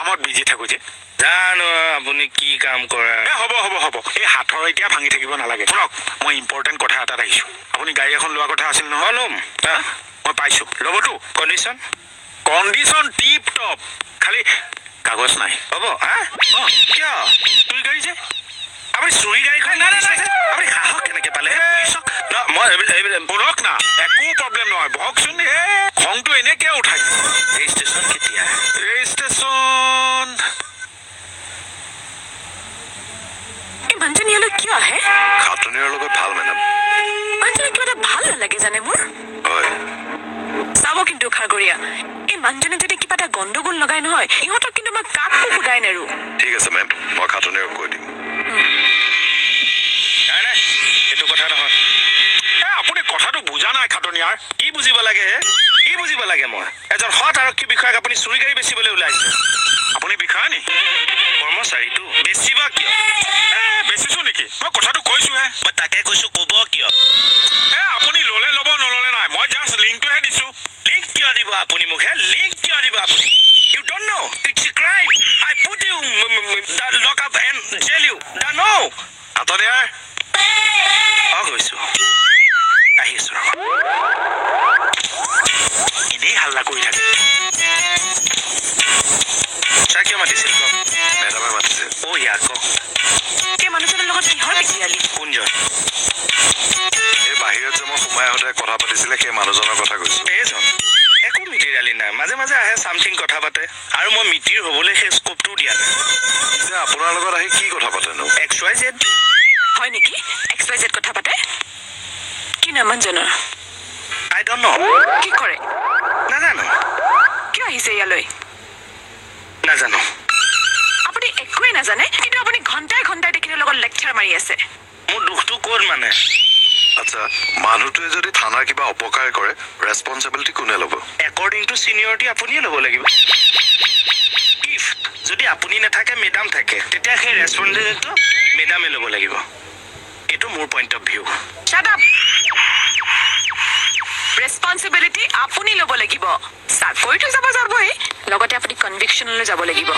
কামত বিজি থাকো যে জানো আপুনি কি কাম কৰা হ'ব এই হাতৰ এতিয়া ভাঙি থাকিব নালাগে শুনক মই ইম্পৰ্টেণ্ট কথা এটাত আহিছো আপুনি গাড়ী এখন লোৱা কথা আছিল নহয় ল'ম মই পাইছো ল'বতো কণ্ডিশ্যন টিপ টপ খালি কাগজ নাই হ'ব কিয় চুৰি গাড়ী যে আপুনি চুৰি গাড়ীখন আপুনি সাহস কেনেকে পালে পুলিচক মই শুনক না একো প্ৰব্লেম নহয় বহকচোন খংটো এনেকে উঠাই ৰেজিষ্ট্ৰেশ্যন কেতিয়া ৰেজিষ্ট্ৰেশ্যন মানুহজনী ইয়ালৈ কিয় আহে খাটনিৰ লগত ভাল মেডাম মানুহজনী কিবা এটা ভাল নালাগে জানে মোৰ হয় চাব কিন্তু খাগৰীয়া এই মানুহজনী যদি কিবা এটা গণ্ডগোল লগাই নহয় ইহঁতক কিন্তু মই কাকো সোধাই নেৰো ঠিক আছে মেম মই খাটনিৰক কৈ দিম নাই এইটো কথা নহয় আপুনি কথাটো বুজা নাই খাটনিয়াৰ কি বুজিব লাগে মই এজন সৎ আৰক্ষী বিষয়াক আপুনি চুৰি গাড়ী বেচিবলৈ ওলাইছে আপুনি বিষয়া নি কৰ্মচাৰীটো বেচিবা কিয় বেচিছো নেকি মই কথাটো কৈছোহে মই তাকে কৈছো ক'ব কিয় আপুনি ল'লে ল'ব নল'লে নাই মই জাষ্ট লিংকটোহে দিছো লিংক কিয় দিব আপুনি মোক লিংক কিয় দিব আপুনি you don't know it's a crime I put you lock up and jail you the know খাটনিয়াৰ গৈছো আহি আছো এনেই হাল্লা কৰি থাকে ছাৰ কিয় মাতিছিল কওক মেডামে মাতিছে ইয়াক কওক এই মানুহজনৰ লগত কিহৰ বেছিয়ালি কোনজন এই বাহিৰত যে মই সোমাই আহোঁতে কথা পাতিছিলে সেই মানুহজনৰ কথা কৈছো এইজন একো মিতিৰ আলি নাই মাজে মাজে আহে চামথিং কথা পাতে আৰু মই মিতিৰ হ'বলৈ সেই স্কোপটোও দিয়া নাই যে আপোনাৰ লগত আহি কি কথা পাতেনো XYZ হয় নেকি XYZ কথা পাতে কি নাম মানুহজনৰ আই ডোন্ট নো কি কৰে নাজানো কিয় আহিছে ইয়ালৈ নাজানো আপুনি একোৱে নাজানে কিন্তু আপুনি ঘণ্টাই তেখেতৰ লগত লেকচাৰ মাৰি আছে মোৰ দুখটো ক'ত মানে আচ্ছা মানুহটোৱে যদি থানাৰ কিবা অপকাৰ কৰে ৰেছপনচিবিলিটি কোনে ল'ব একৰ্ডিং টু চিনিয়ৰিটি আপুনিয়ে ল'ব লাগিব ইফ যদি আপুনি নাথাকে মেডাম থাকে তেতিয়া সেই ৰেছপনচিবিলিটিটো মেডামে ল'ব লাগিব এইটো মোৰ point of view Shut up! Responsibility আপুনি ল'ব লাগিব চাকৰিটো যাবই লগতে আপুনি কনভিকশ্যনলৈ যাব লাগিব